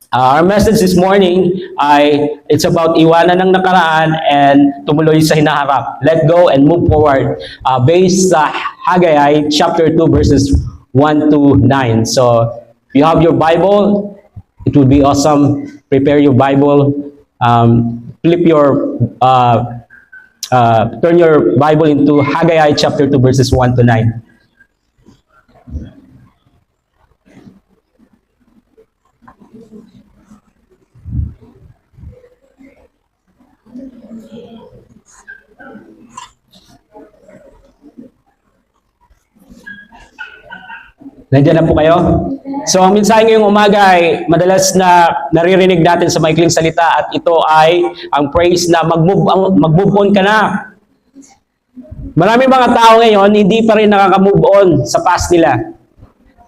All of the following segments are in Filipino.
Our message this morning ay it's about iwanan ng nakaraan and tumuloy sa hinaharap. Let go and move forward based sa Haggai chapter 2 verses 1 to 9. So if you have your Bible, it would be awesome. Prepare your Bible. Turn your Bible into Haggai chapter 2 verses 1 to 9. Nandiyan na po kayo? So, ang mensahe ngayong umaga ay madalas na naririnig natin sa maikling salita at ito ay ang praise na mag-move on ka na. Maraming mga tao ngayon hindi pa rin nakaka-move on sa past nila.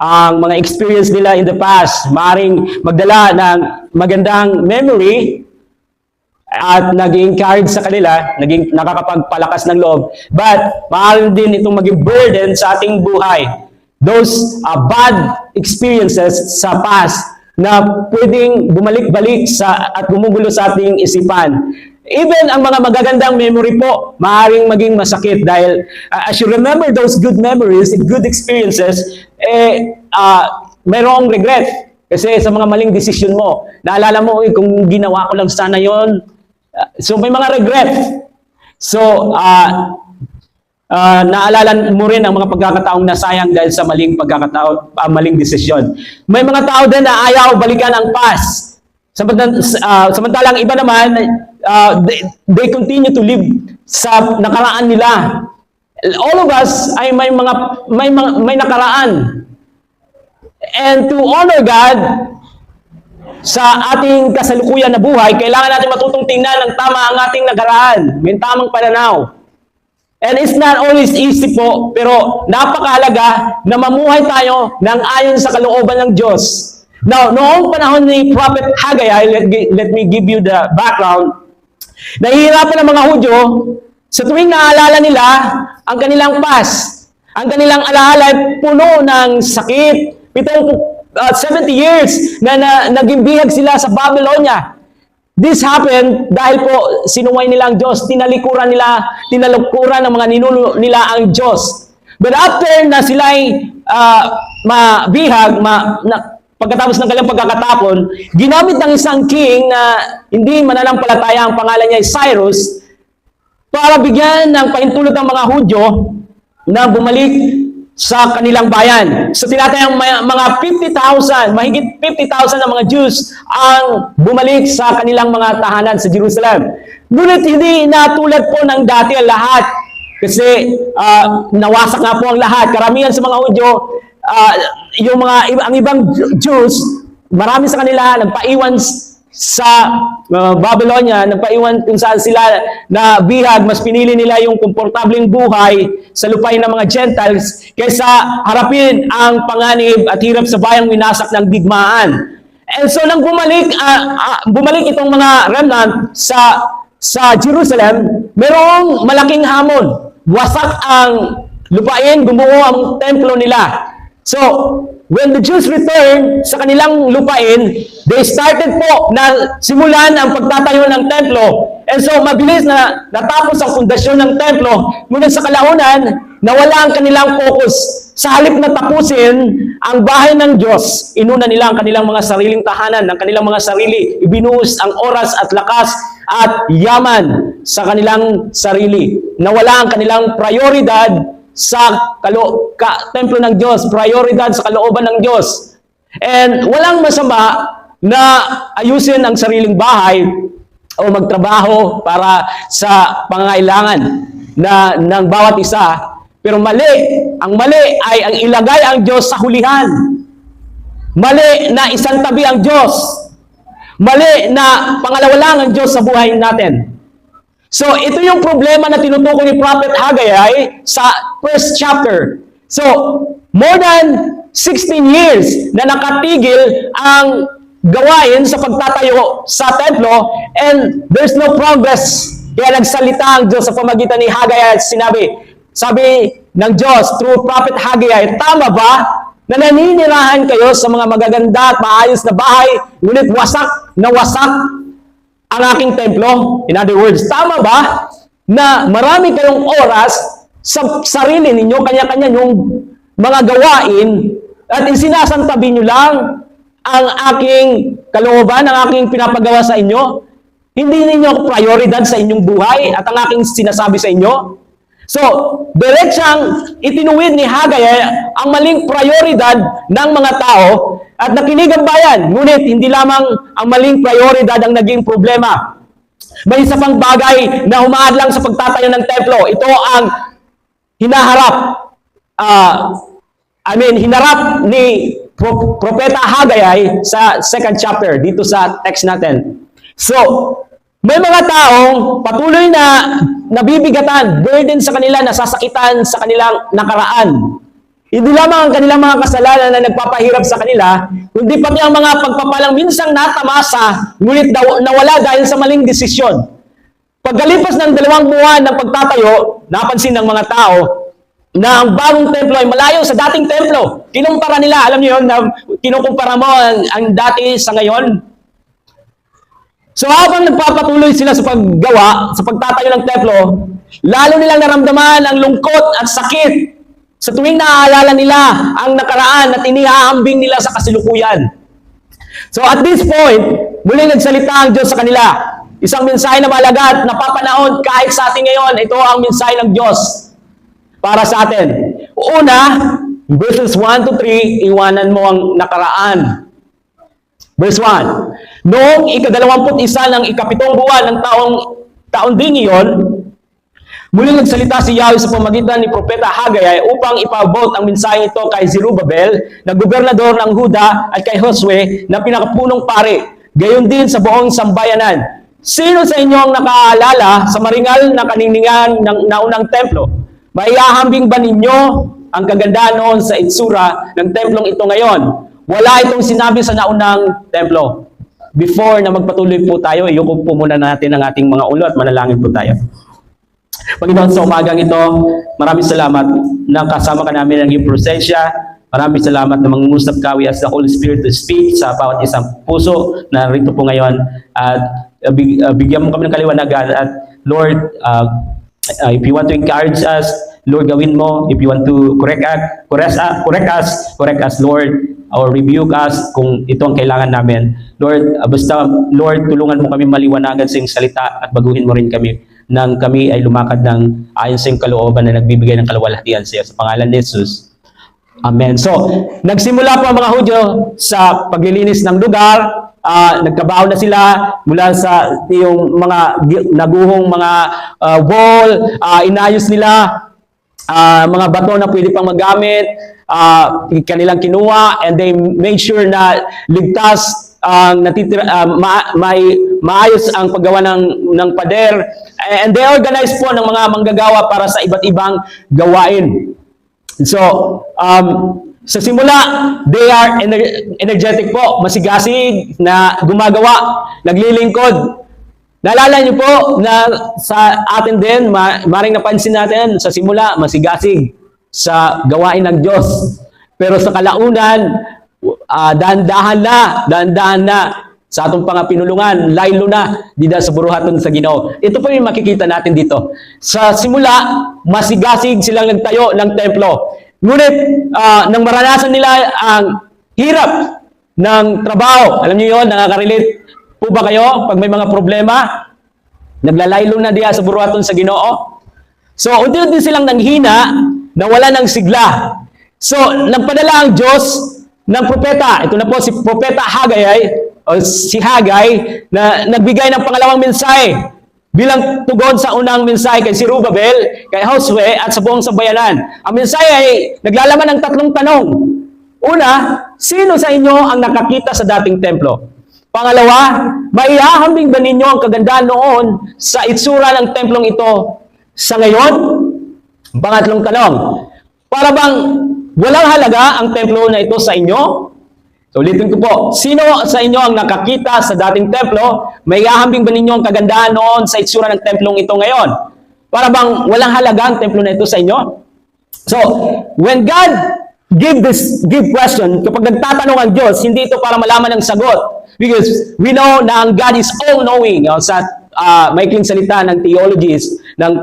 Ang mga experience nila in the past, maaaring magdala ng magandang memory at nag-encourage sa kanila, nakakapagpalakas ng loob. But maaaring din itong maging burden sa ating buhay. Those bad experiences sa past na pwedeng bumalik-balik at gumugulo sa ating isipan. Even ang mga magagandang memory po, maaaring maging masakit dahil as you remember those good memories, good experiences, mayroong regret. Kasi sa mga maling desisyon mo, naalala mo, kung ginawa ko lang sana yon. So may mga regret. So, naalala mo rin ang mga pagkakataong nasayang dahil sa maling maling desisyon. May mga tao din na ayaw balikan ang past. Samantalang iba naman, they continue to live sa nakaraan nila. All of us ay may nakaraan. And to honor God sa ating kasalukuyan na buhay, kailangan natin matutong tingnan ng tama ang ating nakaraan. May tamang pananaw. And it's not always easy po, pero napakahalaga na mamuhay tayo ng ayon sa kalooban ng Diyos. Now, noong panahon ni Prophet Haggai, let me give you the background. Nahihirapan ang mga Hudyo sa tuwing naalala nila ang kanilang past. Ang kanilang alaala ay puno ng sakit. 70 years na naging bihag sila sa Babylonia. This happened dahil po sinuway nila ang Diyos, tinalikuran ng mga ninuno nila ang Diyos. But after na sila'y mabihag, pagkatapos ng kanilang pagkakatapon, ginamit ng isang king na hindi mananampalataya, ang pangalan niya ay Cyrus, para bigyan ng pahintulot ng mga Hudyo na bumalik sa kanilang bayan. So tinatayang mga 50,000, mahigit 50,000 na mga Jews ang bumalik sa kanilang mga tahanan sa Jerusalem. Ngunit hindi natulad po ng dati ang lahat. Kasi nawasak nga po ang lahat. Karamihan sa mga Hudyo, ang ibang Jews, marami sa kanila nagpaiwan sa Babylonia, nagpaiwan kung saan sila na bihag, mas pinili nila yung komportableng buhay sa lupain ng mga Gentiles kaysa harapin ang panganib at hirap sa bayang winasak ng digmaan. And so nang bumalik itong mga remnant sa Jerusalem, mayroong malaking hamon. Wasak ang lupain, gumuho ang templo nila. So, when the Jews returned sa kanilang lupain, they started po na simulan ang pagtatayo ng templo. And so, mabilis na natapos ang pundasyon ng templo. Ngunit sa kalaunan, nawala ang kanilang focus. Sa halip na tapusin ang bahay ng Diyos, inuna nila ang kanilang mga sariling tahanan, ang kanilang mga sarili, ibinuhos ang oras at lakas at yaman sa kanilang sarili. Nawala ang kanilang prioridad sa templo ng Diyos, prioridad sa kalooban ng Diyos. And walang masama na ayusin ang sariling bahay o magtrabaho para sa pangangailangan ng bawat isa. Pero ang mali ay ang ilagay ang Diyos sa hulihan. Mali na isantabi ang Diyos. Mali na pangalawa lang ang Diyos sa buhay natin. So, ito yung problema na tinutukoy ni Prophet Haggai sa first chapter. So, more than 16 years na nakatigil ang gawain sa pagtatayo sa templo and there's no progress. Kaya nagsalita ang Diyos sa pamagitan ni Haggai at sabi ng Diyos through Prophet Haggai, tama ba na naninirahan kayo sa mga magaganda at maayos na bahay, ngunit wasak na wasak ang aking templo. In other words, tama ba na marami kayong oras sa sarili ninyo, kanya-kanya yung mga gawain, at isinasantabi nyo lang ang aking kalooban, ang aking pinapagawa sa inyo? Hindi ninyo prioridad sa inyong buhay at ang aking sinasabi sa inyo? So, diretsang itinuwid ni Hagay ang maling prioridad ng mga tao at nakinig ang bayan. Ngunit hindi lamang ang maling prioridad ang naging problema. May isa pang bagay na humaadlang sa pagtatayo ng templo. Ito ang hinaharap. Hinarap ni Propeta Hagay sa 2nd chapter dito sa text natin. So, may mga taong patuloy na nabibigatan, burden sa kanila, nasasakitan sa kanilang nakaraan. Hindi lamang ang kanilang mga kasalanan na nagpapahirap sa kanila, kundi pati ang mga pagpapalang minsang natamasa, ngunit nawala dahil sa maling desisyon. Pagkalipas ng 2 buwan ng pagtatayo, napansin ng mga tao na ang bagong templo ay malayo sa dating templo. Kinumpara nila, alam niyo yun, na kinukumpara mo ang dati sa ngayon. So habang nagpapatuloy sila sa paggawa, sa pagtatayo ng templo, lalo nilang naramdaman ang lungkot at sakit sa tuwing naaalala nila ang nakaraan at inihahambing nila sa kasalukuyan. So at this point, muling nagsalita ang Diyos sa kanila. Isang mensahe na mahalaga at napapanahon kahit sa atin ngayon. Ito ang mensahe ng Diyos para sa atin. Una, verses 1 to 3, iwanan mo ang nakaraan. Verse 1, noong ika-21 ng ikapitong buwan ng taon ding iyon, muling nagsalita si Yahweh sa pamagitan ni Propeta Hagay upang ipaabot ang mensahe ito kay Zerubabel, na gobernador ng Huda, at kay Josue, na pinakapunong pare, gayon din sa buong sambayanan. Sino sa inyo ang nakaalala sa maringal na kaningningan ng naunang templo? Maihahambing ba ninyo ang kagandahan noon sa itsura ng templong ito ngayon? Wala itong sinabi sa naunang templo. Before na magpatuloy po tayo, iyuko po muna natin ang ating mga ulo at manalangin po tayo. Panginoon, sa umagang ito, maraming salamat na kasama ka namin ng iyong presensya. Maraming salamat na mangungusap ka as the Holy Spirit to speak sa bawat isang puso na rito po ngayon. At bigyan mo kami ng kaliwanagan. At Lord, if you want to encourage us, Lord, gawin mo. If you want to correct us, Lord, or rebuke us kung ito ang kailangan namin. Lord, basta, Lord, tulungan mo kami maliwanagan sa iyong salita at baguhin mo rin kami nang kami ay lumakad ng ayon sa iyong kalooban na nagbibigay ng kaluwalhatian sa iyo. Sa pangalan ni Jesus. Amen. So, nagsimula po ang mga Hudyo sa paglilinis ng lugar. Nagkabaho na sila mula sa yung mga naguhong mga wall. Inayos nila mga bato na pwede pang magamit, kanilang kinuha, and they made sure na ligtas ang maayos ang paggawa ng pader, and they organized po ng mga manggagawa para sa iba't ibang gawain. So, sa simula, they are energetic po, masigasig na gumagawa, naglilingkod. Naalala niyo po na sa atin din, maring napansin natin sa simula, masigasig sa gawain ng Diyos. Pero sa kalaunan, dahan-dahan na sa atong pinulungan, laylo na, di na sa buruhaton sa Ginoo. Ito po yung makikita natin dito. Sa simula, masigasig silang nagtayo ng templo. Ngunit, nang maranasan nila ang hirap ng trabaho, alam niyo yun, nakaka-relate po ba kayo pag may mga problema? Naglalaylo na diya sa buruhaton sa Ginoo. So, unti-unti silang nanghina, nawala ng sigla. So, nagpadala ang Diyos ng propeta. Ito na po si Propeta Hagay, o si Hagay, na nagbigay ng pangalawang mensahe bilang tugon sa unang mensahe kay Zerubabel, kay Josue, at sa buong sambayanan. Ang mensahe ay naglalaman ng 3 tanong. Una, sino sa inyo ang nakakita sa dating templo? Pangalawa, maihahambing ba ninyo ang kagandahan noon sa itsura ng templong ito sa ngayon? Pangatlong tanong, para bang walang halaga ang templo na ito sa inyo? So ulitin ko po, sino sa inyo ang nakakita sa dating templo? Maihahambing ba ninyo ang kagandahan noon sa itsura ng templong ito ngayon? Para bang walang halaga ang templo na ito sa inyo? So, when God give question, kapag nagtatanong ang Diyos, hindi ito para malaman ang sagot. Because we know na ang God is all-knowing. Sa maikling salita ng theologies, ng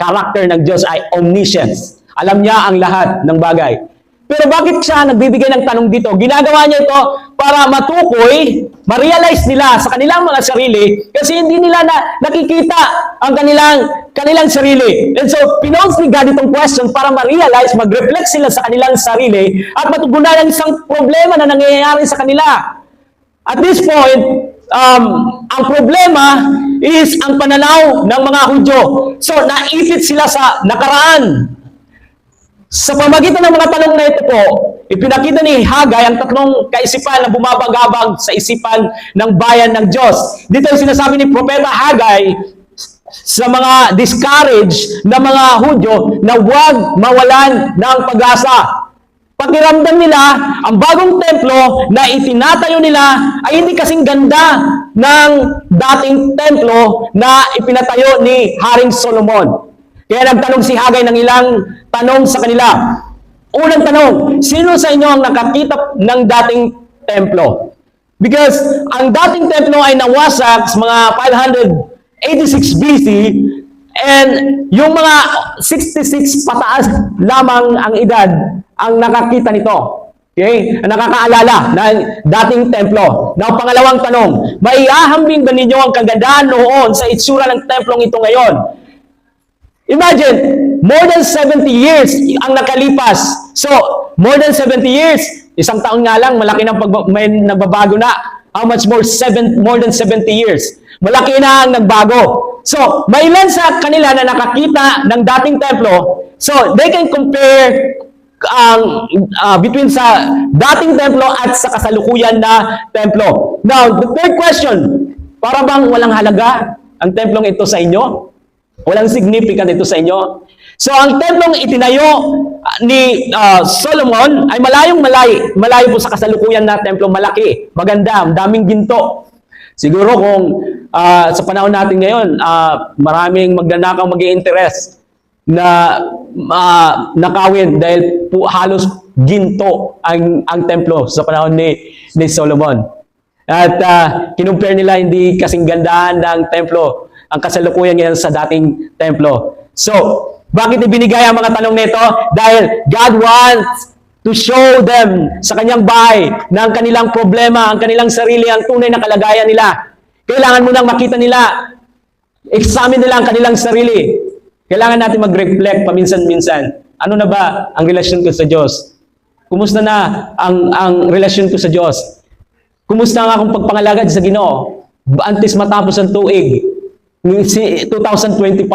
character ng Diyos ay omniscience. Alam niya ang lahat ng bagay. Pero bakit siya nagbibigay ng tanong dito? Ginagawa niya ito para matukoy, ma-realize nila sa kanilang mga sarili kasi hindi nila nakikita ang kanilang sarili. And so, pinounce ni God itong question para ma-realize, mag-reflect sila sa kanilang sarili at matugunan ang isang problema na nangyayari sa kanila. At this point, ang problema is ang pananaw ng mga Hudyo. So, naipit sila sa nakaraan. Sa pamagitan ng mga tanong na ito po, ipinakita ni Hagay ang tatlong kaisipan na bumabagabag sa isipan ng bayan ng Diyos. Dito yung sinasabi ni Propeta Hagay sa mga discouraged na mga Hudyo na huwag mawalan ng pag-asa. Pakiramdam nila, ang bagong templo na itinatayo nila ay hindi kasing ganda ng dating templo na ipinatayo ni Haring Solomon. Kaya nagtanong si Hagay ng ilang tanong sa kanila. Unang tanong, sino sa inyo ang nakakita ng dating templo? Because ang dating templo ay nawasak sa mga 586 BC and yung mga 66 pataas lamang ang edad ang nakakita nito. Okay? Ang nakakaalala ng dating templo. Now, pangalawang tanong, maiahambing ba ninyo ang kagandahan noon sa itsura ng templong ito ngayon? Imagine, more than 70 years ang nakalipas. So, more than 70 years, isang taon nga lang, malaki na may nagbabago na. How much more? More than 70 years. Malaki na ang nagbago. So, may ilan sa kanila na nakakita ng dating templo. So, they can compare between sa dating templo at sa kasalukuyan na templo. Now, the third question, para bang walang halaga ang templong ito sa inyo? Walang significant ito sa inyo. So, ang templong itinayo ni Solomon ay malayo po sa kasalukuyan na templo, malaki, maganda, daming ginto. Siguro kung sa panahon natin ngayon, maraming magnanakaw mag-i-interest na nakawin dahil po halos ginto ang templo sa panahon ni Solomon. At kinumpare nila hindi kasing gandahan ng templo ang kasalukuyan ngayon sa dating templo. So, bakit ibinigay ang mga tanong nito? Dahil God wants to show them sa kanyang bahay na ang kanilang problema, ang kanilang sarili, ang tunay na kalagayan nila. Kailangan mo nang makita nila, examine nila ang kanilang sarili. Kailangan natin mag-reflect paminsan-minsan. Ano na ba ang relasyon ko sa Diyos? Kumusta na ang relasyon ko sa Diyos? Kumusta ang akong pagpangalagad sa Ginoo? Antes matapos ang tuig, 2025.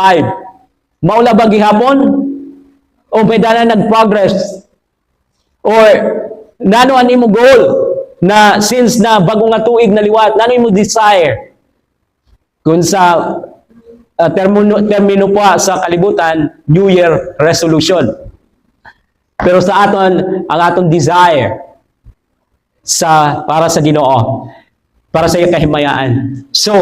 Maula ba gihapon? O may dana nag-progress? Or nano ang imo goal na since na bago nga tuig na liwat, nano imo desire? Kung sa termino pa sa kalibutan, New Year resolution. Pero sa aton, ang aton desire para sa Ginoo, para sa iyang kahimayaan. So,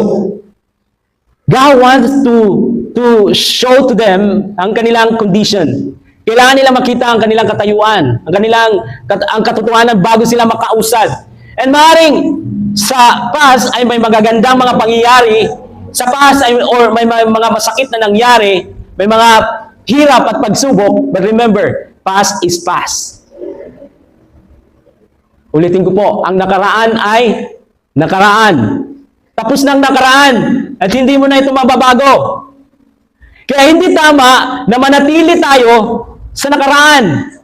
God wants to show to them ang kanilang condition. Kailangan nila makita ang kanilang katayuan, ang katotohanan bago sila makausad. And maaaring sa past ay may magagandang mga pangyayari, sa past ay or may mga masakit na nangyari, may mga hirap at pagsubok, but remember, past is past. Ulitin ko po, ang nakaraan ay nakaraan. Tapos ng nakaraan at hindi mo na ito mababago. Kaya hindi tama na manatili tayo sa nakaraan.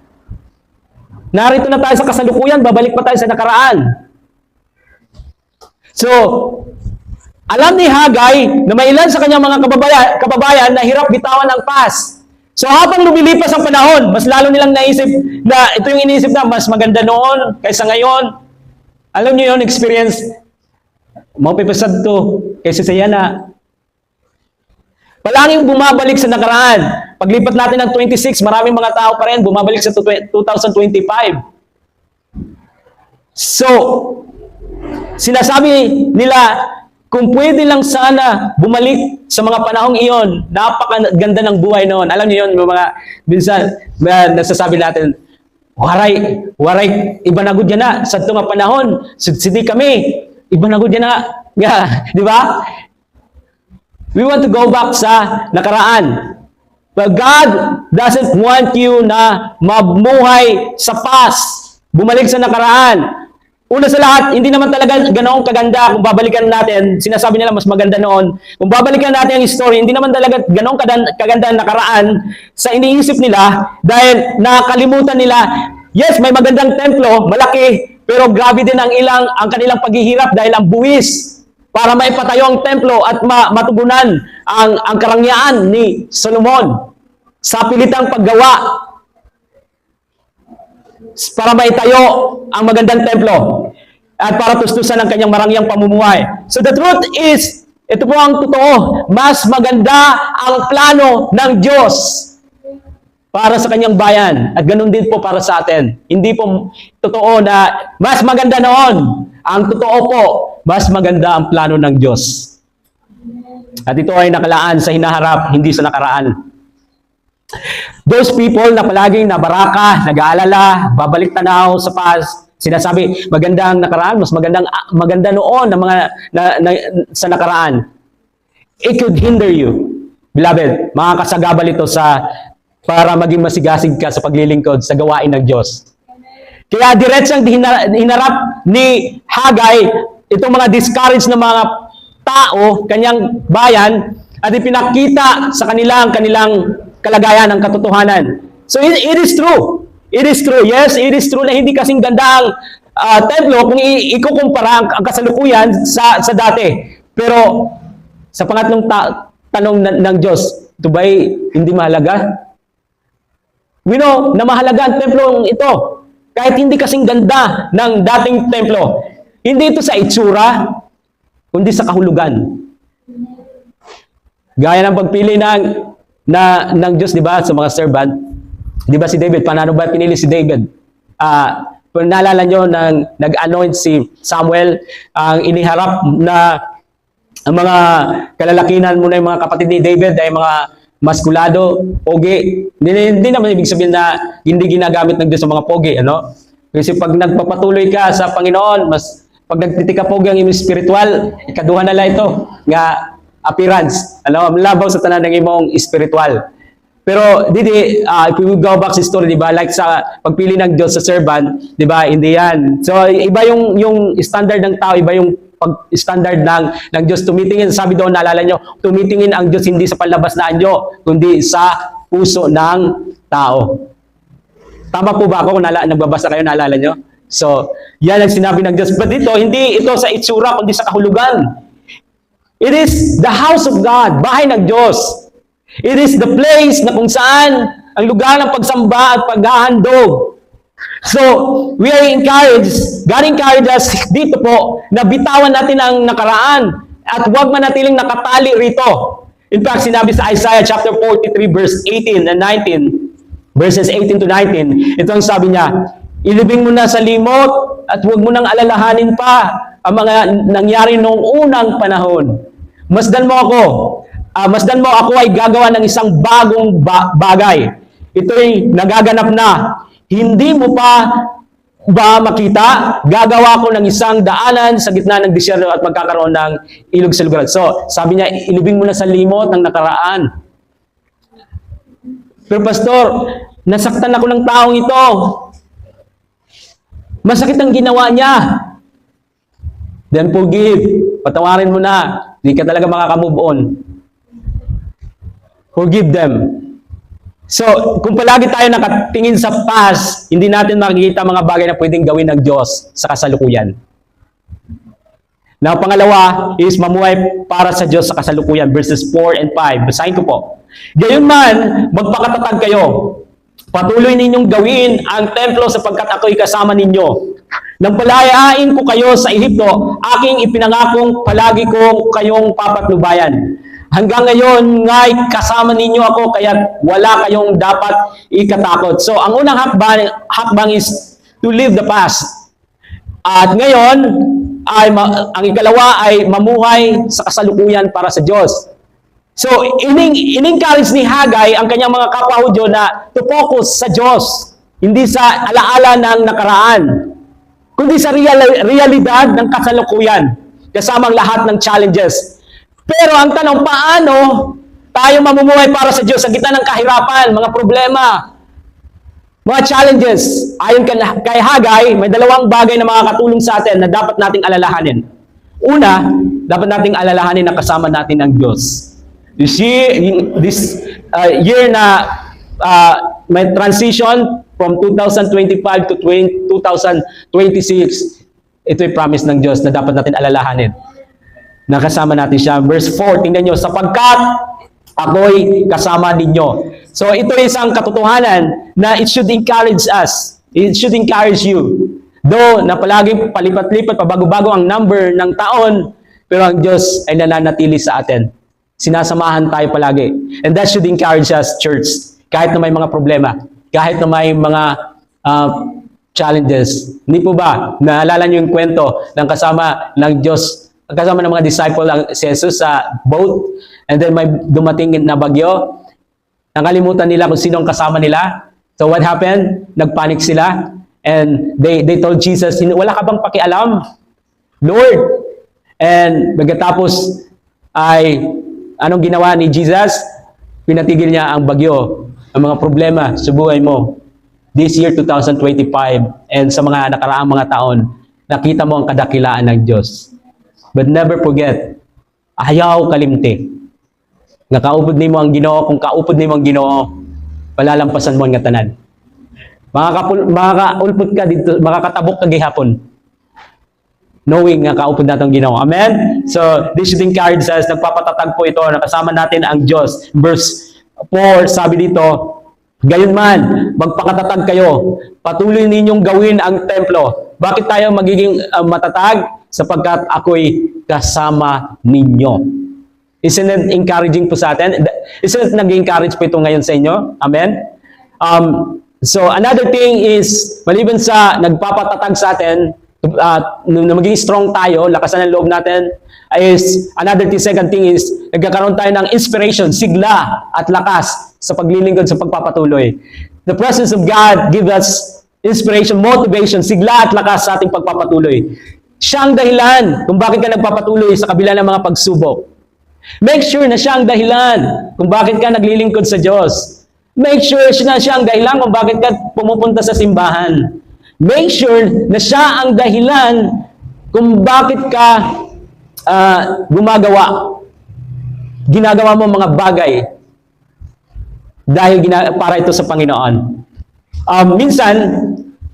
Narito na tayo sa kasalukuyan, babalik pa tayo sa nakaraan. So, alam ni Hagay na may ilan sa kanyang mga kababayan na hirap bitawan ang past. So, habang lumilipas ang panahon, mas lalo nilang naisip na ito yung iniisip na mas maganda noon kaysa ngayon. Alam niyo yun, experience. Mapipasad to kaysa sa yana. Palanging bumabalik sa nakaraan. Paglipat natin ng 26, maraming mga tao pa rin bumabalik sa 2025. So, sinasabi nila, kung pwede lang sana bumalik sa mga panahong iyon, napakaganda ng buhay noon. Alam niyo yun, mga minsan, nasasabi natin, waray, iba na gud yan na, sa itong nga panahon, sidi kami, iba na gud yan na, yeah, di ba? We want to go back sa nakaraan. But God doesn't want you na mamuhay sa past, bumalik sa nakaraan. Una sa lahat, hindi naman talaga ganoong kaganda kung babalikan natin. Sinasabi nila mas maganda noon. Kung babalikan natin ang history, hindi naman talaga ganoong kaganda ang nakaraan sa iniisip nila dahil nakalimutan nila, yes, may magandang templo, malaki, pero grabe din ang kanilang paghihirap dahil ang buwis para maipatayo ang templo at matugunan ang karangyaan ni Solomon sa pilitang paggawa para maitayo ang magandang templo at para tustusan ang kanyang marangyang pamumuhay. So the truth is, ito po ang totoo, mas maganda ang plano ng Diyos para sa kanyang bayan at ganun din po para sa atin. Hindi po totoo na mas maganda noon. Ang totoo po, mas maganda ang plano ng Diyos. At ito ay nakalaan sa hinaharap, hindi sa nakaraan. Those people na palaging nabaraka, nag-aalala, babalik tanaw sa past, sinasabi, maganda ang nakaraan, mas maganda noon ng mga sa nakaraan. It could hinder you. Beloved, makakasagabal ito para maging masigasig ka sa paglilingkod sa gawain ng Diyos. Kaya diretsang hinarap ni Hagay itong mga discouraged na mga tao, kanyang bayan, at ipinakita sa kanilang kalagayan ng katotohanan. So it is true. It is true. Yes, it is true na hindi kasing ganda ang templo kung ikukumpara ang kasalukuyan sa dati. Pero sa pangatlong tanong ng Diyos, ito ba'y hindi mahalaga? We know na mahalaga ang templo ito. Kahit hindi kasing ganda ng dating templo. Hindi ito sa itsura, kundi sa kahulugan. Gaya ng pagpili ng Diyos, di ba, sa mga servant. Di ba si David, paano ba pinili si David? Kung naalala nyo, nag-anoint si Samuel, ang iniharap na ang mga kalalakinan muna yung mga kapatid ni David ay mga maskulado, pogi. Hindi naman ibig sabihin na hindi ginagamit ng Diyos sa mga pogi, ano? Kasi pag nagpapatuloy ka sa Panginoon, pag nagtitika pogi ang imong spiritual, ikaduha na lang ito, nga appearance, ano, labaw sa tanan ng imong spiritual. Pero if we go back sa story, di ba, like sa pagpili ng Diyos sa servant, di ba, hindi yan. So iba yung standard ng tao, iba yung pag-standard ng Diyos. Tumitingin, sabi doon, naalala nyo, tumitingin ang Diyos hindi sa palabas na anyo, kundi sa puso ng tao. Tama po ba ako kung nagbabasa kayo, naalala nyo? So, yan ang sinabi ng Diyos. But hindi ito sa itsura, kundi sa kahulugan. It is the house of God, bahay ng Diyos. It is the place na kung saan ang lugar ng pagsamba at paghahandog. So, we are encouraged, God encouraged us dito po, na bitawan natin ang nakaraan at huwag manatiling nakatali rito. In fact, sinabi sa Isaiah chapter 43 verse 18 and 19, verses 18 to 19, ito ang sabi niya, ilibing mo na sa limot at huwag mo nang alalahanin pa ang mga nangyari noong unang panahon. Masdan mo ako ay gagawa ng isang bagong bagay. Ito'y nagaganap na. Hindi mo pa ba makita? Gagawa ko ng isang daanan sa gitna ng disyerto at magkakaroon ng ilog sa lugar. So, sabi niya, ilibing mo na sa limot ng nakaraan. Pero pastor, nasaktan ako ng taong ito. Masakit ang ginawa niya. Then forgive. Patawarin mo na. Hindi ka talaga makaka-move on. Forgive them. So, kung palagi tayo nakatingin sa past, hindi natin makikita mga bagay na pwedeng gawin ng Diyos sa kasalukuyan. Now, pangalawa is mamuhay para sa Diyos sa kasalukuyan, verses 4 and 5. Basahin ko po. Gayunman, magpakatatag kayo. Patuloy ninyong gawin ang templo sapagkat ako'y kasama ninyo. Nang palayain ko kayo sa Ehipto, aking ipinangakong palagi ko kayong papatnubayan. Hanggang ngayon nga'y kasama ninyo ako, kaya wala kayong dapat ikatakot. So, ang unang hakbang is to live the past. At ngayon, ang ikalawa ay mamuhay sa kasalukuyan para sa Diyos. So, in-encourage ni Hagay ang kanyang mga kapwa Hudyo na to focus sa Diyos. Hindi sa alaala ng nakaraan, kundi sa realidad ng kasalukuyan, kasamang lahat ng challenges. Pero ang tanong, paano tayo mamumuhay para sa Diyos sa gitna ng kahirapan, mga problema, mga challenges? Ayon kay Haggai, may dalawang bagay na makakatulong sa atin na dapat nating alalahanin. Una, dapat nating alalahanin na kasama natin ang Diyos. You see, this year na may transition from 2025 to 2026, ito ay promise ng Diyos na dapat natin alalahanin. Nakasama natin siya. Verse 4, tingnan nyo, sapagkat ako'y kasama ninyo. So ito ay isang katotohanan na it should encourage us. It should encourage you. Though na palaging palipat-lipat, pabago-bago ang number ng taon, pero ang Diyos ay nananatili sa atin. Sinasamahan tayo palagi. And that should encourage us, church. Kahit na may mga problema, kahit na may mga challenges. Hindi po ba? Naalala niyo yung kwento ng kasama ng Diyos, kasama ng mga disciple ang si Jesus sa boat, and then may dumating na bagyo. Nakalimutan nila kung sino ang kasama nila. So what happened? Nagpanic sila. And they told Jesus, wala ka bang pakialam, Lord? And pagkatapos ay anong ginawa ni Jesus? Pinatigil niya ang bagyo, ang mga problema sa buhay mo. This year, 2025, and sa mga nakaraang mga taon, nakita mo ang kadakilaan ng Diyos. But never forget, ayaw kalimti. Nga kaupod ni mo ang Ginoo, kung kaupod ni mo ang Ginoo, palalampasan mo ang tanan. Makakaulpot ka dito, makakatabok ka gihapon. Knowing nga kaupod natin ang Ginoo. Amen? So, this should encourage us. Nagpapatatag po ito. Nakasama natin ang Diyos. Verse 4, sabi dito, gayon man, magpakatatag kayo. Patuloy ninyong gawin ang templo. Bakit tayo magiging matatag? Sapagkat ako'y kasama ninyo. Isn't it encouraging po sa atin? Isn't it nag-encourage po ito ngayon sa inyo? Amen? So, another thing is, maliban sa nagpapatatag sa atin, na maging strong tayo, lakasan ng loob natin, is another thing, second thing is, nagkakaroon tayo ng inspiration, sigla at lakas sa paglilingkod sa pagpapatuloy. The presence of God gives us inspiration, motivation, sigla at lakas sa ating pagpapatuloy. Siya ang dahilan kung bakit ka nagpapatuloy sa kabila ng mga pagsubok. Make sure na siya ang dahilan kung bakit ka naglilingkod sa Diyos. Make sure na siya ang dahilan kung bakit ka pumupunta sa simbahan. Make sure na siya ang dahilan kung bakit ka ginagawa mo mga bagay dahil para ito sa Panginoon. Minsan,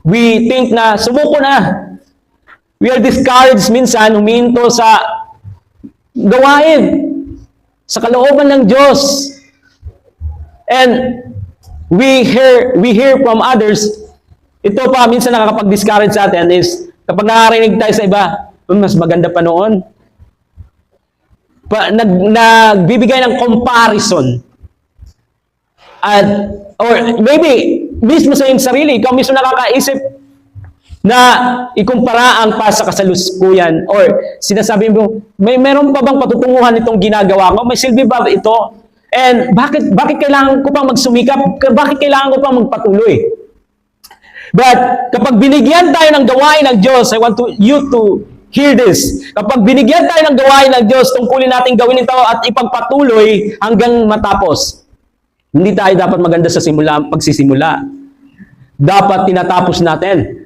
we think na sumuko na. We are discouraged minsan, huminto sa gawain, sa kalooban ng Diyos. And we hear from others. Ito pa, minsan nakakapag-discourage sa atin is, kapag nakarinig tayo sa iba, mas maganda pa noon. Nagbibigay ng comparison. Or maybe, mismo sa iyong sarili, ikaw mismo nakakaisip na ikumpara ang past sa kasalukuyan. Or sinasabi mo, meron pa bang patutunguhan itong ginagawa ko? May silbi ba ito? And bakit kailangan ko pang magsumikap? Bakit kailangan ko pang magpatuloy? But kapag binigyan tayo ng gawain ng Diyos, I want you to hear this. Kapag binigyan tayo ng gawain ng Diyos, tungkulin natin gawin ito at ipagpatuloy hanggang matapos. Hindi tayo dapat maganda sa pagsisimula. Dapat tinatapos natin.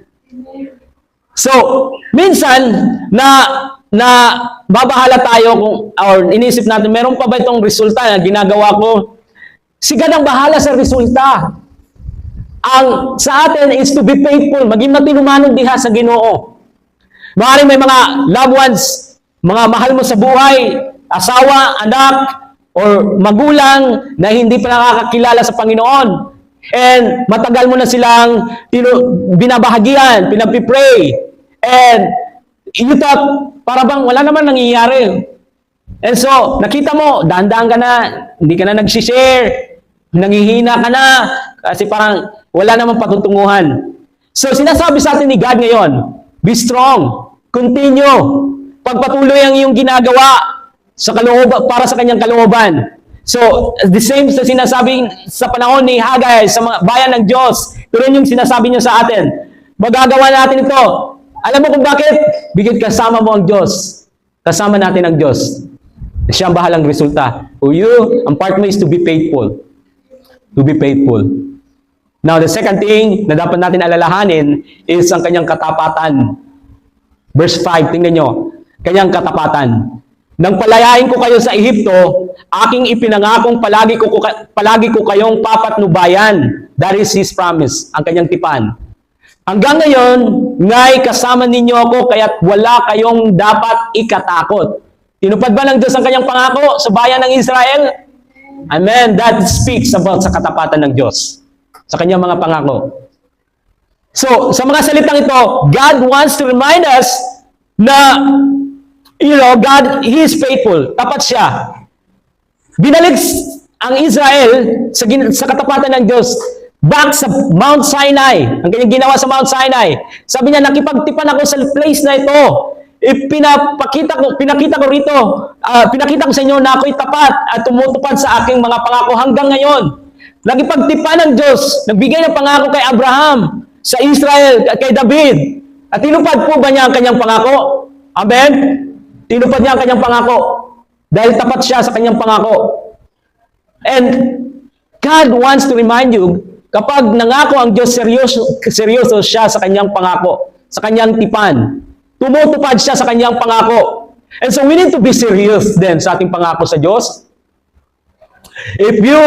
So, minsan na babahala tayo or inisip natin, meron pa ba itong resulta na ginagawa ko? Si God ang bahala sa resulta. Ang sa atin is to be faithful, maging matinumanong diha sa Ginoo. Maaaring may mga loved ones, mga mahal mo sa buhay, asawa, anak, or magulang na hindi pa nakakakilala sa Panginoon. And matagal mo na silang binabahagian, pinagpipray. And you thought, para bang wala naman nangyayari. And so, nakita mo, dahan-dahan ka na, hindi ka na nagsishare, nangihina ka na, kasi parang wala namang patutunguhan. So, sinasabi sa atin ni God ngayon, be strong, continue, pagpatuloy ang iyong ginagawa sa kalooban, para sa kanyang kalooban. So, the same sa sinasabi sa panahon ni Haggai sa mga bayan ng Diyos, Ito rin yung sinasabi niya sa atin. Magagawa natin ito. Alam mo kung bakit? Bigit kasama mo ang Diyos. Kasama natin ang Diyos. Siya ang bahalang resulta. For you, ang part mo is to be faithful. To be faithful. Now, the second thing na dapat natin alalahanin is ang kanyang katapatan. Verse 5, tingnan nyo. Kanyang katapatan. Nang palayain ko kayo sa Ehipto, aking ipinangakong palagi ko kayong papatnubayan. That is His promise, ang kanyang tipan. Hanggang ngayon, ngay kasama ninyo ako, kaya't wala kayong dapat ikatakot. Tinupad ba ng Diyos ang kanyang pangako sa bayan ng Israel? Amen. That speaks about sa katapatan ng Diyos, sa kanyang mga pangako. So, sa mga salitang ito, God wants to remind us na God, He is faithful. Tapat siya. Binalik ang Israel sa katapatan ng Diyos back sa Mount Sinai. Ang kanyang ginawa sa Mount Sinai. Sabi niya, nakipagtipan ako sa place na ito. Pinakita ko rito. Pinakita ko sa inyo na ako'y tapat at tumutupad sa aking mga pangako hanggang ngayon. Nakipagtipan ng Diyos. Nagbigay ng pangako kay Abraham, sa Israel, kay David. At tinupad po ba niya ang kanyang pangako? Amen? Tinupad niya ang kanyang pangako dahil tapat siya sa kanyang pangako. And God wants to remind you, kapag nangako ang Diyos, seryoso siya sa kanyang pangako, sa kanyang tipan. Tumutupad siya sa kanyang pangako. And so we need to be serious din sa ating pangako sa Diyos. If you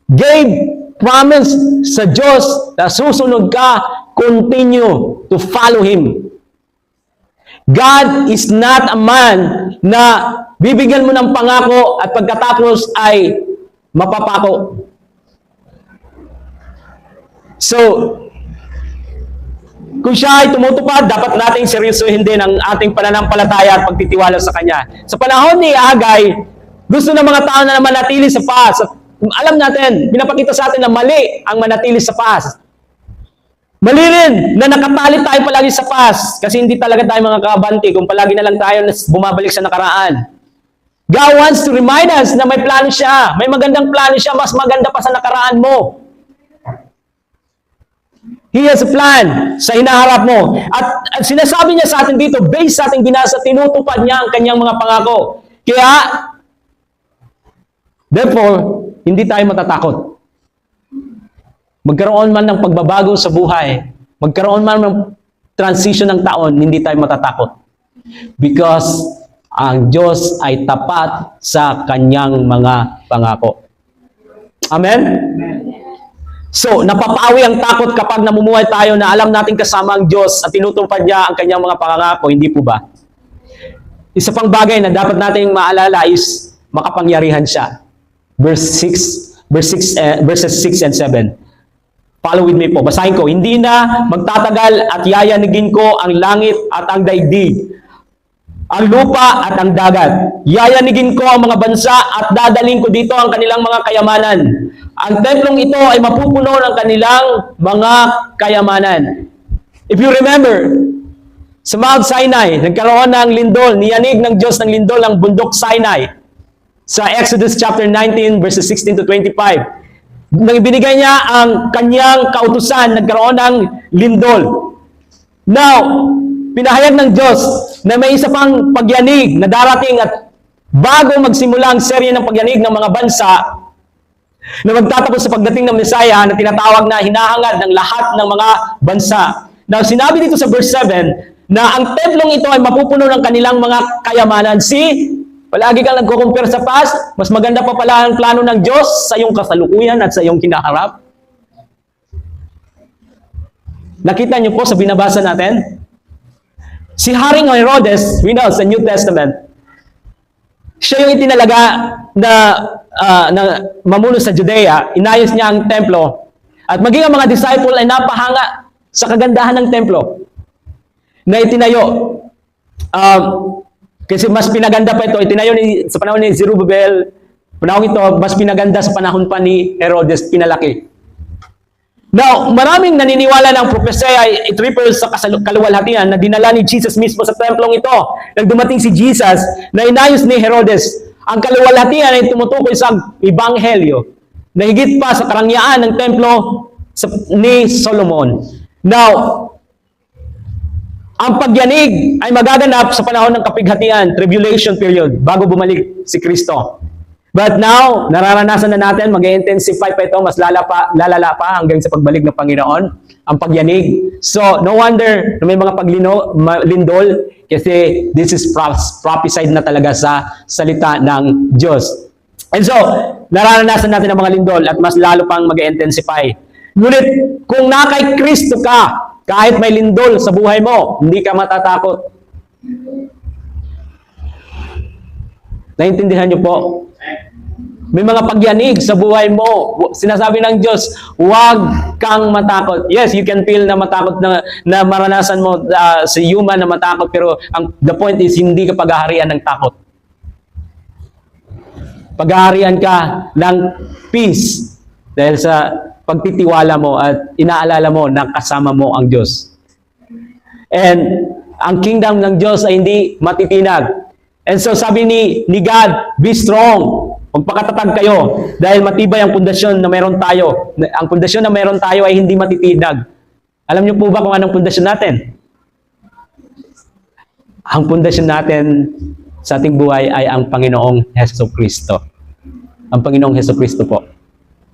gave promise sa Diyos na susunod ka, continue to follow Him. God is not a man na bibigyan mo ng pangako at pagkatapos ay mapapako. So, kung siya ay tumutupad, dapat nating seryosohin din ang ating pananampalataya at pagtitiwala sa Kanya. Sa panahon ni Hagay, gusto ng mga tao na manatili sa past. Alam natin, pinapakita sa atin na mali ang manatili sa past. Mali rin na nakatali tayo palagi sa past kasi hindi talaga tayo mga kabanti kung palagi na lang tayo bumabalik sa nakaraan. God wants to remind us na may plano siya. May magandang plano siya, mas maganda pa sa nakaraan mo. He has a plan sa hinaharap mo. At sinasabi niya sa atin dito, based sa ating binasa, tinutupad niya ang kanyang mga pangako. Kaya, therefore, hindi tayo matatakot. Magkaroon man ng pagbabago sa buhay, magkaroon man ng transition ng taon, hindi tayo matatakot. Because ang Diyos ay tapat sa kanyang mga pangako. Amen? So, napapawi ang takot kapag namumuhay tayo na alam natin kasama ang Diyos at tinutupad niya ang kanyang mga pangako, hindi po ba? Isa pang bagay na dapat nating maalala is makapangyarihan siya. Verses 6 and 7. Follow with me po. Basahin ko. Hindi na magtatagal at yayanigin ko ang langit at ang daigdig, ang lupa at ang dagat. Yayanigin ko ang mga bansa at dadaling ko dito ang kanilang mga kayamanan. Ang templong ito ay mapupuno ng kanilang mga kayamanan. If you remember, sa Mount Sinai, nagkaroon ng lindol, niyanig ng Diyos ng lindol ang bundok Sinai. Sa Exodus chapter 19, verses 16 to 25. Nang ibinigay niya ang kanyang kautusan, nagkaroon ng lindol. Now, pinahayag ng Diyos na may isa pang pagyanig na darating at bago magsimula ang serye ng pagyanig ng mga bansa na magtatapos sa pagdating ng Messiah na tinatawag na hinahangad ng lahat ng mga bansa. Now, sinabi dito sa verse 7 na ang templong ito ay mapupuno ng kanilang mga kayamanan. See, palagi kang nagko-compare sa past, mas maganda pa pala ang plano ng Diyos sa iyong kasalukuyan at sa iyong kinaharap. Nakita niyo po sa binabasa natin? Si Haring Herodes, we know sa New Testament, siya yung itinalaga na mamuno sa Judea, inayos niya ang templo, at maging ang mga disciple ay napahanga sa kagandahan ng templo na itinayo. Kasi mas pinaganda pa ito. Itinayo sa panahon ni Zerubbabel. Panahon ito, mas pinaganda sa panahon pa ni Herodes, pinalaki. Now, maraming naniniwala ng propesya, it refers sa kaluwalhatian na dinala ni Jesus mismo sa templong ito. Nang dumating si Jesus, na inayos ni Herodes. Ang kaluwalhatian ay tumutukoy sa ebanghelyo. Na higit pa sa karangyaan ng templo, ni Solomon. Now, ang pagyanig ay magaganap sa panahon ng kapighatian, tribulation period, bago bumalik si Kristo. But now, nararanasan na natin, mag-intensify pa ito, mas lalala pa hanggang sa pagbalik ng Panginoon, ang pagyanig. So, no wonder na may mga paglindol, kasi this is prophesied na talaga sa salita ng Diyos. And so, nararanasan natin ang mga lindol at mas lalo pang mag-intensify. Ngunit, kung na kay Kristo ka, kahit may lindol sa buhay mo, hindi ka matatakot. Naintindihan niyo po? May mga pagyanig sa buhay mo. Sinasabi ng Diyos, huwag kang matakot. Yes, you can feel na matakot na maranasan mo sa human na matakot, pero the point is, hindi ka paghaharian ng takot. Paghaharian ka ng peace dahil sa pagtitiwala mo at inaalala mo na kasama mo ang Diyos. And ang kingdom ng Diyos ay hindi matitinag. And so sabi ni God, be strong. Magpakatatag kayo dahil matibay ang pundasyon na meron tayo. Ang pundasyon na meron tayo ay hindi matitinag. Alam niyo po ba kung anong pundasyon natin? Ang pundasyon natin sa ating buhay ay ang Panginoong Hesukristo. Ang Panginoong Hesukristo po.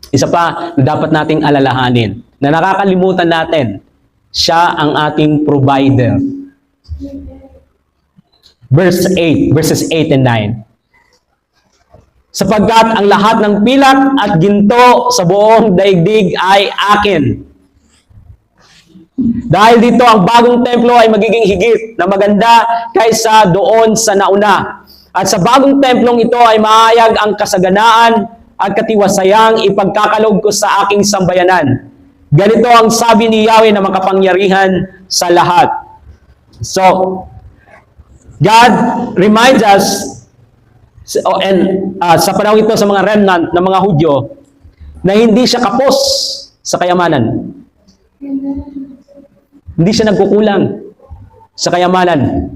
Isa pa na dapat nating alalahanin, na nakakalimutan natin, siya ang ating provider. Verses 8 and 9. Sapagkat ang lahat ng pilak at ginto sa buong daigdig ay akin. Dahil dito ang bagong templo ay magiging higit na maganda kaysa doon sa nauna. At sa bagong templong ito ay maayag ang kasaganaan at katiwasayang ipagkakaloob ko sa aking sambayanan. Ganito ang sabi ni Yahweh na makapangyarihan sa lahat. So, God reminds us, sa panahon ito sa mga remnant ng mga Hudyo, na hindi siya kapos sa kayamanan. Hindi siya nagkukulang sa kayamanan.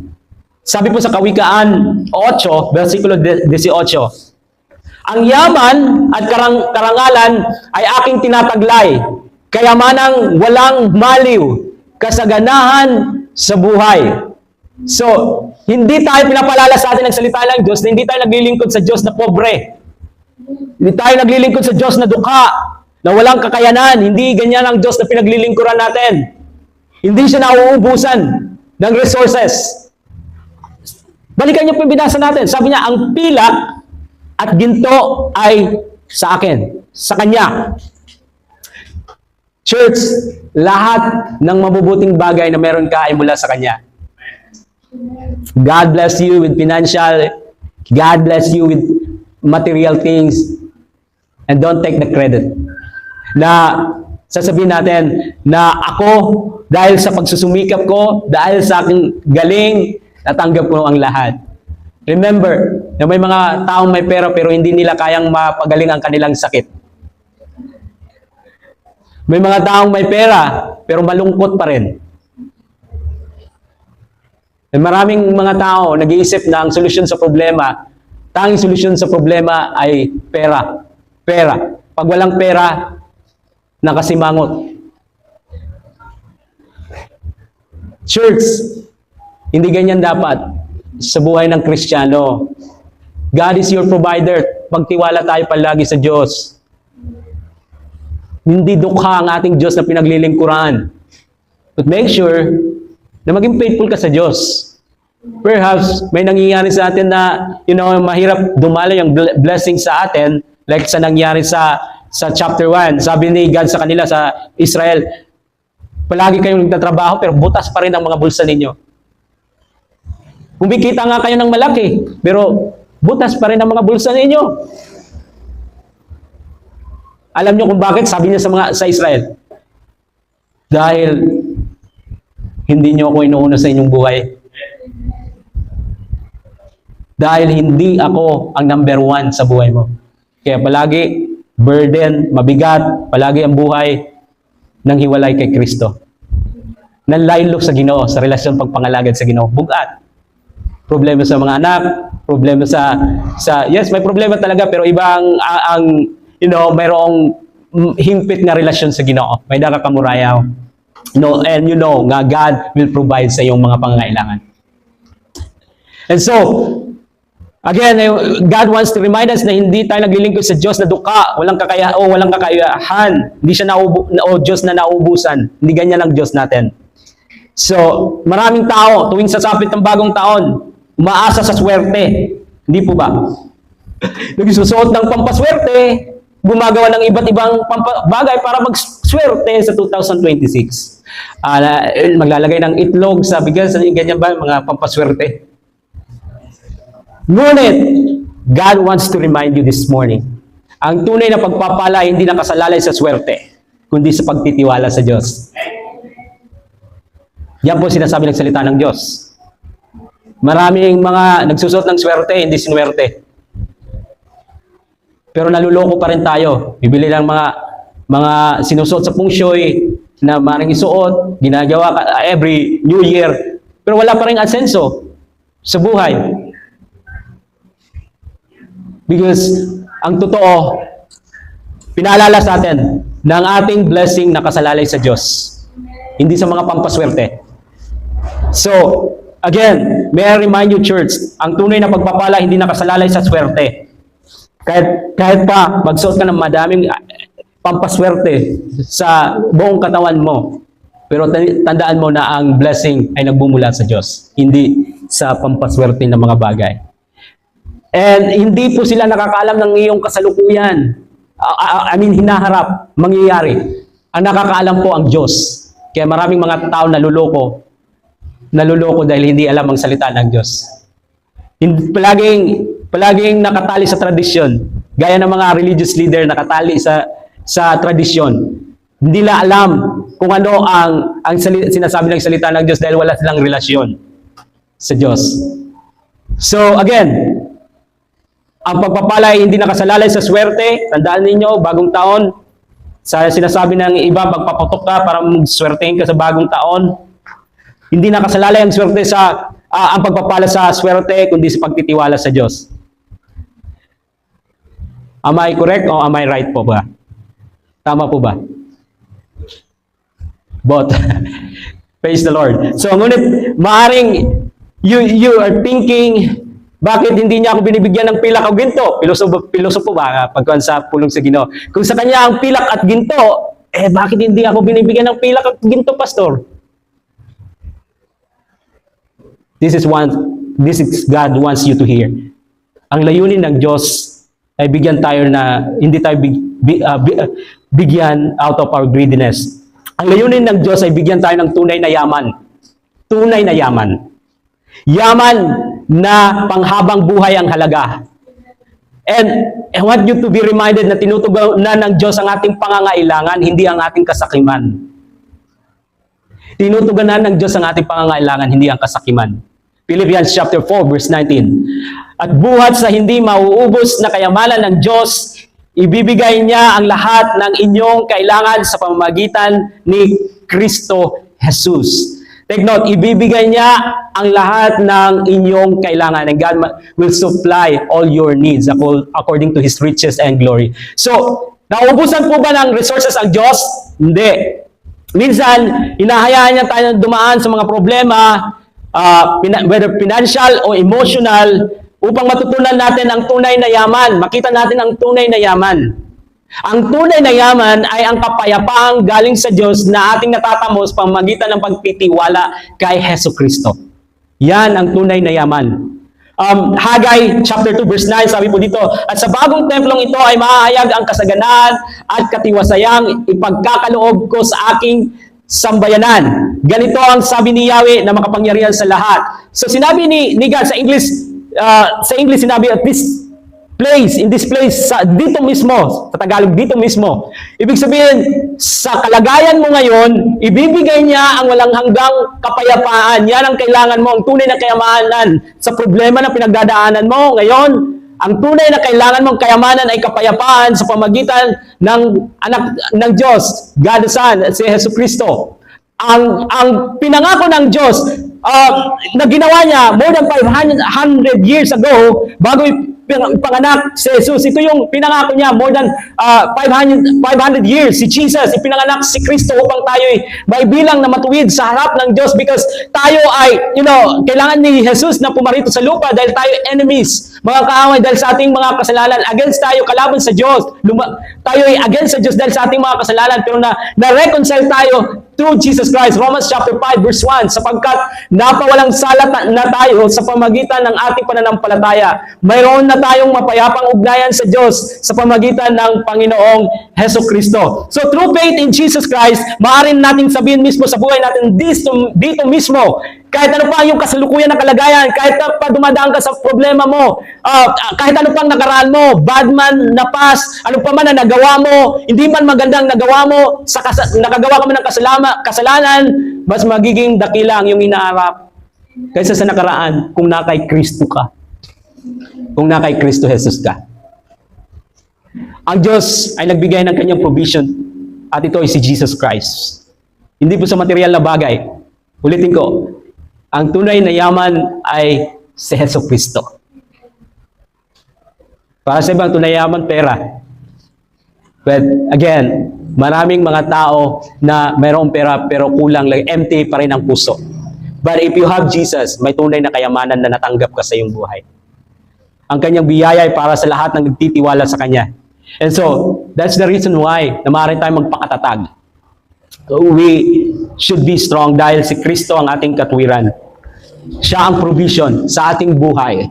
Sabi po sa Kawikaan 8, versikulo 18, ang yaman at karangalan ay aking tinataglay, kayamanang walang maliw, kasaganahan sa buhay. So, hindi tayo pinapalala sa atin ng salita ng Diyos na hindi tayo naglilingkod sa Diyos na pobre. Hindi tayo naglilingkod sa Diyos na dukha, na walang kakayanan. Hindi ganyan ang Diyos na pinaglilingkuran natin. Hindi siya nauubusan ng resources. Balikan niyo po yung binasa natin. Sabi niya, ang pilak at ginto ay sa akin, sa Kanya. Church, lahat ng mabubuting bagay na meron ka ay mula sa Kanya. God bless you with financial, God bless you with material things, and don't take the credit. Na sasabihin natin na ako, dahil sa pagsusumikap ko, dahil sa aking galing, natanggap ko ang lahat. Remember, na may mga taong may pera pero hindi nila kayang mapagaling ang kanilang sakit. May mga taong may pera pero malungkot pa rin. May maraming mga tao nag-iisip na ang solusyon sa problema, tanging solusyon sa problema ay pera. Pera. Pag walang pera, nakasimangot. Church, hindi ganyan dapat sa buhay ng Kristiyano. God is your provider. Pagtiwala tayo palagi sa Diyos. Hindi dukha ang ating Diyos na pinaglilingkuran. But make sure na maging faithful ka sa Diyos. Perhaps may nangyayari sa atin na, mahirap dumalo yung blessing sa atin, like sa nangyari sa chapter 1. Sabi ni God sa kanila, sa Israel, palagi kayong nagtatrabaho pero butas pa rin ang mga bulsa ninyo. Kumikita nga kayo ng malaki, pero butas pa rin ang mga bulsa ninyo. Alam niyo kung bakit? Sabi niya sa Israel, dahil hindi niyo ako inuuna sa inyong buhay. Dahil hindi ako ang number 1 sa buhay mo. Kaya palagi, burden, mabigat, palagi ang buhay nang hiwalay kay Kristo. Nanlaylok sa Ginoo, sa relasyon pagpangalagad sa Ginoo. Bugat. Problema sa mga anak, problema sa yes, may problema talaga, pero iba mayroong hingpit nga relasyon sa Ginoo. May dara ka murayaw. No, and you know nga God will provide sa iyong mga pangangailangan. And so, again, God wants to remind us na hindi tayo naglilingkod sa Diyos na duka, walang kakayahan, hindi siya Diyos na nauubusan. Hindi ganyan ang Diyos natin. So, maraming tao, tuwing sasapit ng bagong taon, umaasa sa swerte. Hindi po ba? Nagsusuot ng pampaswerte, gumagawa ng iba't ibang bagay para magswerte sa 2026. Maglalagay ng itlog sa bigas, ganyan ba, mga pampaswerte. Ngunit, God wants to remind you this morning, ang tunay na pagpapala hindi nakasalalay sa swerte, kundi sa pagtitiwala sa Diyos. Yan po sinasabi ng salita ng Diyos. Maraming mga nagsusot ng swerte, hindi sinwerte. Pero naluloko pa rin tayo. Bibili lang mga sinusuot sa pungsyoy na maring isuot, ginagawa every New Year. Pero wala pa rin asenso sa buhay. Because ang totoo, pinaalala sa atin ng ating blessing nakasalalay sa Diyos. Hindi sa mga pampaswerte. So, again, may I remind you, church, ang tunay na pagpapala hindi nakasalalay sa swerte. Kahit pa magsuot ka ng madaming pampaswerte sa buong katawan mo, pero tandaan mo na ang blessing ay nagbumula sa Diyos, hindi sa pampaswerte ng mga bagay. And hindi po sila nakakaalam ng iyong kasalukuyan. Hinaharap, mangyayari. Ang nakakaalam po ang Diyos. Kaya maraming mga tao naluloko dahil hindi alam ang salita ng Diyos. Palaging nakatali sa tradisyon, gaya ng mga religious leader nakatali sa tradisyon. Hindi nila alam kung ano ang sinasabi ng salita ng Diyos dahil wala silang relasyon sa Diyos. So again, ang pagpapala ay hindi nakasalalay sa swerte. Tandaan ninyo, bagong taon, sa sinasabi ng iba, magpaputok ka para magswertehin ka sa bagong taon. Hindi nakasalalay ang swerte ang pagpapala sa swerte, kundi sa pagtitiwala sa Diyos. Am I correct o am I right po ba? Tama po ba? Both. Praise the Lord. So, ngunit, maaring you are thinking, bakit hindi niya ako binibigyan ng pilak o ginto? Pilosopo ba? Pagkuhan sa pulong sa Ginoo. Kung sa kanya ang pilak at ginto, bakit hindi ako binibigyan ng pilak at ginto, pastor? This is God wants you to hear. Ang layunin ng Diyos ay bigyan tayo na hindi tayo bigyan out of our greediness. Ang layunin ng Diyos ay bigyan tayo ng tunay na yaman. Tunay na yaman. Yaman na panghabang buhay ang halaga. And I want you to be reminded na tinutugunan ng Diyos ang ating pangangailangan, hindi ang ating kasakiman. Tinutugunan ng Diyos ang ating pangangailangan, hindi ang kasakiman. Philippians chapter 4, verse 19. At buhat sa hindi mauubos na kayamanan ng Diyos, ibibigay niya ang lahat ng inyong kailangan sa pamamagitan ni Kristo Jesus. Take note, ibibigay niya ang lahat ng inyong kailangan and God will supply all your needs according to His riches and glory. So, nauubusan po ba ng resources ang Diyos? Hindi. Minsan, hinahayaan niya tayo dumaan sa mga problema, whether financial o emotional, upang matutunan natin ang tunay na yaman. Makita natin ang tunay na yaman. Ang tunay na yaman ay ang kapayapaang galing sa Diyos na ating natatamos pamamagitan ng pagtitiwala kay Hesus Kristo. Yan ang tunay na yaman. Haggai chapter 2 verse 9, sabi po dito, at sa bagong templong ito ay mahahayag ang kasaganaan at katiwasayang ipagkakaloob ko sa aking sambayanan. Ganito ang sabi ni Yahweh na makapangyarihan sa lahat. So sinabi ni God sa English sinabi at in this place, dito mismo, sa Tagalog, dito mismo. Ibig sabihin, sa kalagayan mo ngayon, ibibigay niya ang walang hanggang kapayapaan. Yan ang kailangan mo, ang tunay na kayamanan. Sa problema na pinagdadaanan mo ngayon, ang tunay na kailangan mong kayamanan ay kapayapaan sa pamagitan ng anak ng Diyos, God the Son, si Hesus Kristo. Ang pinangako ng Diyos na ginawa niya more than 500 years ago, bago pinanganak si Jesus. Ito yung pinangako niya more than 500 years. Si Jesus, ipinanganak si Kristo upang tayo may bilang na matuwid sa harap ng Diyos because tayo ay, kailangan ni Jesus na pumarito sa lupa dahil tayo enemies, mga kaaway dahil sa ating mga kasalanan. Against tayo, kalaban sa Diyos. Tayo ay against sa Diyos dahil sa ating mga kasalanan. Pero na-reconcile tayo through Jesus Christ. Romans chapter 5 verse 1, sapagkat napawalang sala na tayo sa pamagitan ng ating pananampalataya. Mayroon na tayong mapayapang ugnayan sa Diyos sa pamagitan ng Panginoong Hesus Kristo. So through faith in Jesus Christ, maaari nating sabihin mismo sa buhay natin dito mismo, kahit ano pa yung kasalukuyan na kalagayan, kahit pa dumadaan ka sa problema mo, kahit ano pang nakaraan mo, bad man na past, ano pa man na nagawa mo, hindi man magandang nagawa mo, nakagawa ka man ng kasalanan, mas magiging dakila ang iyong inaarap kaysa sa nakaraan kung na kay Kristo ka. Kung na kay Kristo Jesus ka. Ang Diyos ay nagbigay ng kanyang provision at ito ay si Jesus Christ. Hindi po sa material na bagay. Ulitin ko, ang tunay na yaman ay si Hesus Kristo. Para sa ibang tunay yaman, pera. But again, maraming mga tao na mayroong pera pero kulang lang, empty pa rin ang puso. But if you have Jesus, may tunay na kayamanan na natanggap ka sa iyong buhay. Ang kanyang biyaya ay para sa lahat ng nagtitiwala sa kanya. And so, that's the reason why na maaari tayong magpakatatag. We should be strong dahil si Kristo ang ating katwiran. Siya ang provision sa ating buhay.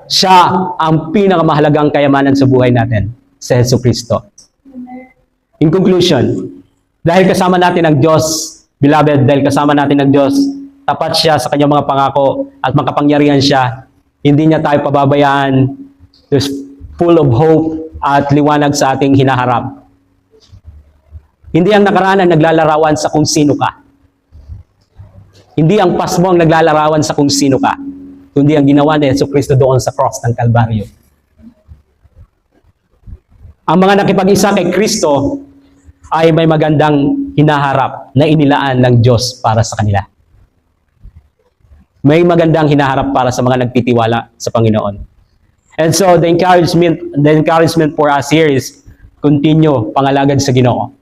Siya ang pinakamahalagang kayamanan sa buhay natin, si Hesus Kristo. In conclusion, dahil kasama natin ang Diyos, beloved, dahil kasama natin ang Diyos, tapat siya sa kanyang mga pangako at makapangyarihan siya, hindi niya tayo pababayaan. There's full of hope at liwanag sa ating hinaharap. Hindi ang nakaraan ang naglalarawan sa kung sino ka. Hindi ang pasmo ang naglalarawan sa kung sino ka, kundi ang ginawa ni Hesus Kristo doon sa cross ng Kalbaryo. Ang mga nakipag-isa kay Kristo ay may magandang hinaharap na inilaan ng Diyos para sa kanila. May magandang hinaharap para sa mga nagtitiwala sa Panginoon. And so the encouragement for us here is continue pangalagad sa Ginoo.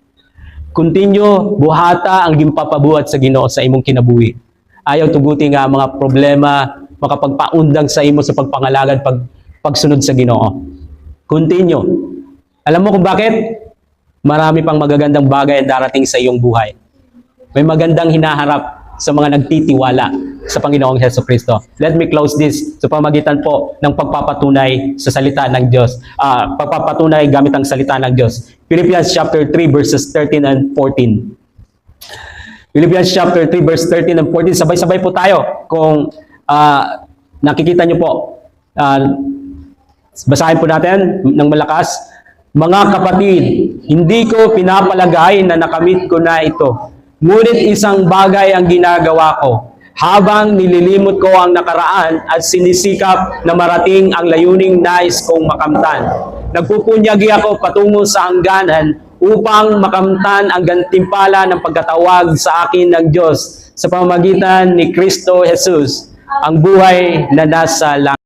Continue buhata ang gimpapabuhat sa Ginoo sa imong kinabuhi. Ayaw tuguti nga mga problema makapagpaundang sa imo sa pagpangalagad pagsunod sa Ginoo. Continue. Alam mo kung bakit? Marami pang magagandang bagay ang darating sa iyong buhay. May magandang hinaharap sa mga nagtitiwala sa Panginoong Hesus Kristo. Let me close this sa pamagitan po ng pagpapatunay sa salita ng Diyos. Pagpapatunay gamit ang salita ng Diyos. Philippians chapter 3 verses 13 and 14. Philippians chapter 3 verse 13 and 14. Sabay-sabay po tayo kung nakikita nyo po. Basahin po natin ng malakas. Mga kapatid, hindi ko pinapalagay na nakamit ko na ito. Ngunit isang bagay ang ginagawa ko. Habang nililimot ko ang nakaraan at sinisikap na marating ang layuning nais kong makamtan. Nagpupunyagi ako patungo sa hangganan upang makamtan ang gantimpala ng pagkatawag sa akin ng Diyos sa pamamagitan ni Kristo Jesus, ang buhay na nasa langit.